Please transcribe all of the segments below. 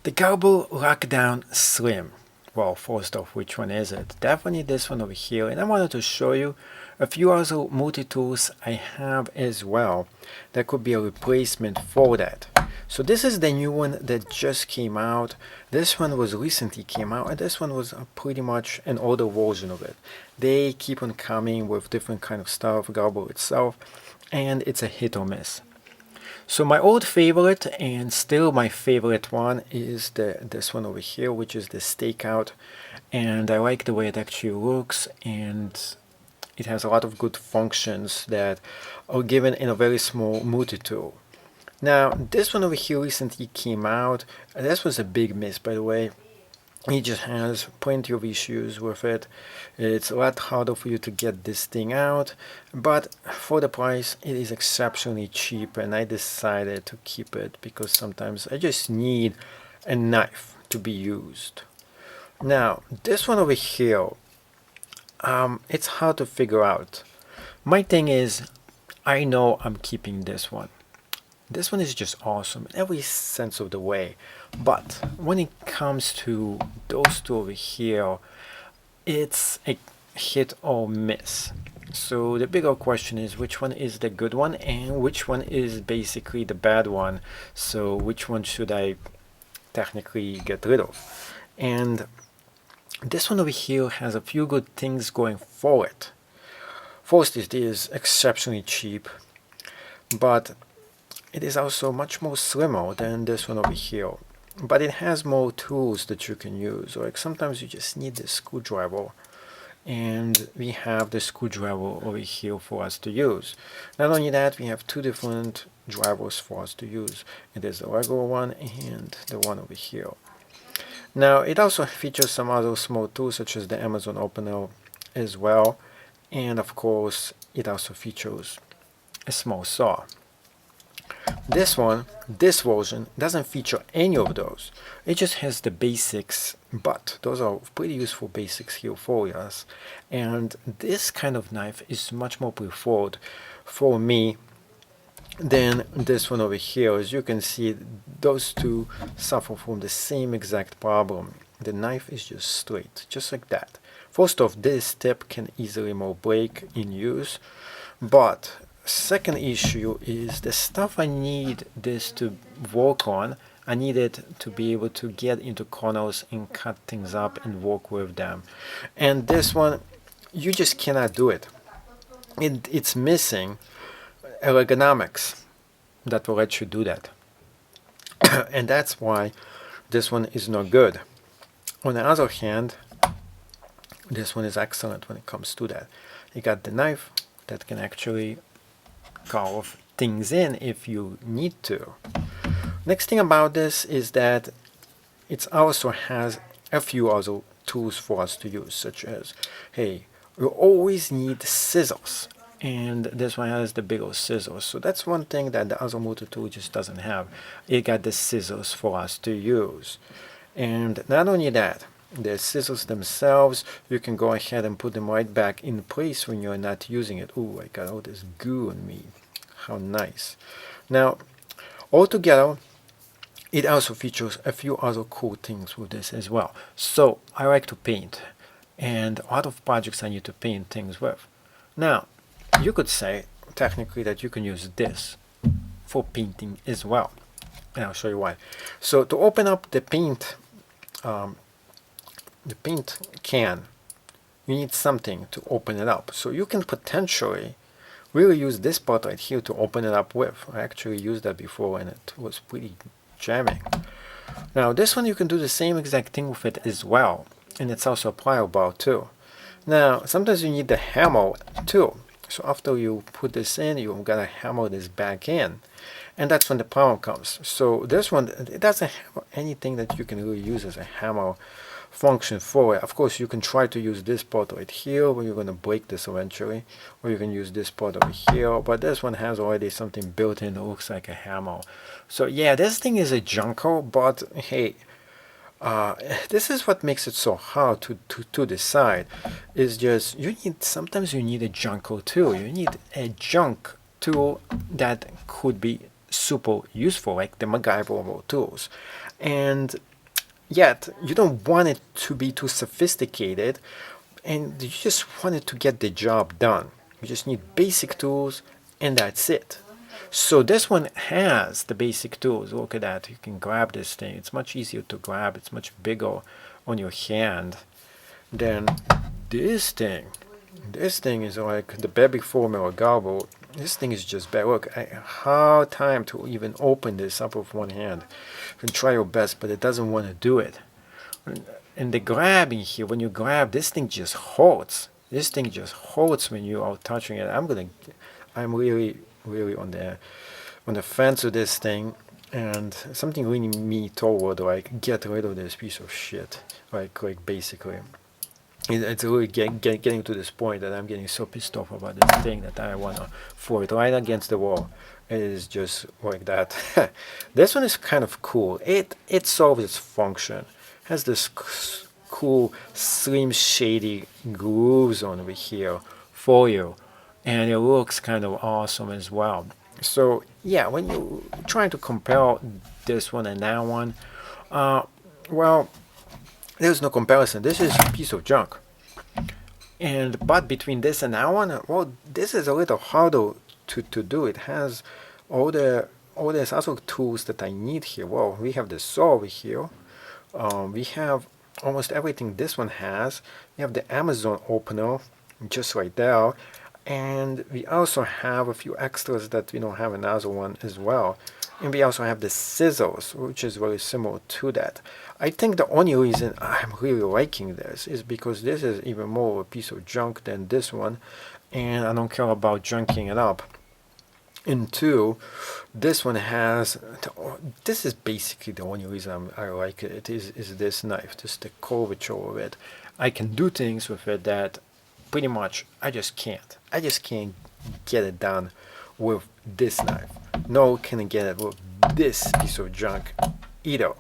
The Gerber Lockdown Slim. Well, first off, which one is it? Definitely this one over here. And I wanted to show you a few other multi-tools I have as well that could be a replacement for that. So this is the new one that just came out. This one was recently came out, and this one was pretty much an older version of it. They keep on coming with different kind of stuff, Gerber itself, and it's a hit or miss. So my old favorite and still my favorite one is this one over here, which is the stakeout, and I like the way it actually looks, and it has a lot of good functions that are given in a very small multi-tool. Now this one over here recently came out. This was a big miss, by the way. It just has plenty of issues with it. It's a lot harder for you to get this thing out, but for the price it is exceptionally cheap, and I decided to keep it because sometimes I just need a knife to be used. Now this one over here, it's hard to figure out. My thing is, I know I'm keeping this one. This one is just awesome in every sense of the way. But when it comes to those two over here, it's a hit or miss. So the bigger question is, which one is the good one and which one is basically the bad one? So which one should I technically get rid of? And this one over here has a few good things going for it. First, it is exceptionally cheap, but it is also much more slimmer than this one over here. But it has more tools that you can use. Like sometimes you just need the screwdriver, and we have the screwdriver over here for us to use. Not only that, we have two different drivers for us to use. It is the regular one and the one over here. Now it also features some other small tools such as the Amazon opener as well, and of course it also features a small saw. This version doesn't feature any of those. It just has the basics, but those are pretty useful basics here for us. And this kind of knife is much more preferred for me than this one over here. As you can see, those two suffer from the same exact problem. The knife is just straight, just like that. First off, this tip can easily more break in use, but second issue is the stuff I need this to work on. I need it to be able to get into corners and cut things up and work with them. And this one, you just cannot do it. It's missing ergonomics that will let you do that. And that's why this one is not good. On the other hand, this one is excellent when it comes to that. You got the knife that can actually carve things in if you need to. Next thing about this is that it also has a few other tools for us to use, such as, hey, you always need scissors, and this one has the bigger scissors. So that's one thing that the other multi-tool just doesn't have. It got the scissors for us to use. And not only that, the scissors themselves, you can go ahead and put them right back in place when you're not using it. Ooh, I got all this goo on me. How nice. Now, altogether, it also features a few other cool things with this as well. So, I like to paint, and a lot of projects I need to paint things with. Now, you could say, technically, that you can use this for painting as well. And I'll show you why. So, to open up the paint can, you need something to open it up. So you can potentially really use this part right here to open it up with. I actually used that before and it was pretty jamming. Now this one you can do the same exact thing with it as well, and it's also a plier bar too. Now sometimes you need the hammer too. So after you put this in, you've got to hammer this back in, and that's when the problem comes. So this one, it doesn't have anything that you can really use as a hammer function for it. Of course, you can try to use this part right here where you're going to break this eventually, or you can use this part over here, but this one has already something built in that looks like a hammer. So yeah, this thing is a junker, but hey, this is what makes it so hard to decide. Is just sometimes you need a junker tool. You need a junk tool that could be super useful, like the MacGyver tools. and yet you don't want it to be too sophisticated, and you just want it to get the job done. You just need basic tools, and that's it. So this one has the basic tools. Look at that. You can grab this thing. It's much easier to grab. It's much bigger on your hand than this thing. This thing is like the baby formula Gerber. This thing is just bad. Look, hard time to even open this up with one hand. You can try your best, but it doesn't want to do it. And the grabbing here, when you grab, this thing just hurts. This thing just hurts when you are touching it. I'm really on the fence of this thing, and something leaning me toward like get rid of this piece of shit. Like basically. It's really getting to this point that I'm getting so pissed off about this thing that I want to throw it right against the wall. It is just like that. This one is kind of cool. It solves its function. It has this cool, slim, shady grooves on over here for you. And it looks kind of awesome as well. So yeah, when you're trying to compare this one and that one, well, there's no comparison. This is a piece of junk. But between this and that one, well, this is a little harder to do. It has all these other tools that I need here. Well, we have the saw over here. We have almost everything this one has. We have the Amazon opener just right there. And we also have a few extras that we don't have another one as well. And we also have the scissors, which is very similar to that. I think the only reason I'm really liking this is because this is even more of a piece of junk than this one, and I don't care about junking it up. And two, this one has, this is basically the only reason I like it, is this knife, just the curvature of it. I can do things with it that pretty much I just can't get it done with this knife. Nor can I get it with this piece of junk either,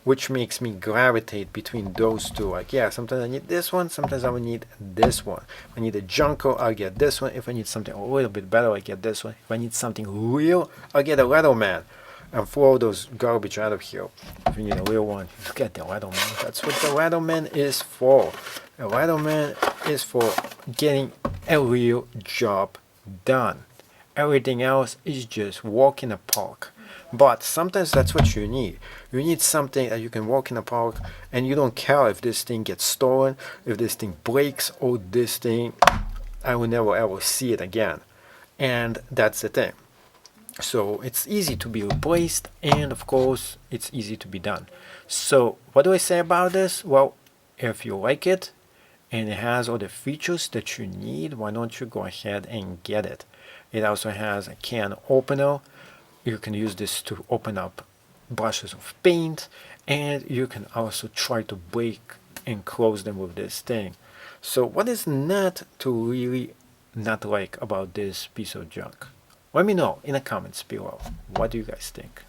which makes me gravitate between those two. Like, yeah, sometimes I need this one, sometimes I will need this one. If I need a junker, I'll get this one. If I need something a little bit better, I get this one. If I need something real, I'll get a Leatherman and throw those garbage out of here. If you need a real one, you get the Leatherman. That's what the Leatherman is for. The Leatherman is for getting a real job done. Everything else is just walk in the park. But sometimes that's what you need. You need something that you can walk in the park and you don't care if this thing gets stolen, if this thing breaks, or this thing, I will never ever see it again. And that's the thing. So it's easy to be replaced, and of course it's easy to be done. So what do I say about this? Well, if you like it and it has all the features that you need, why don't you go ahead and get it? It also has a can opener. You can use this to open up brushes of paint, and you can also try to break and close them with this thing. So what is not to really not like about this piece of junk? Let me know in the comments below. What do you guys think?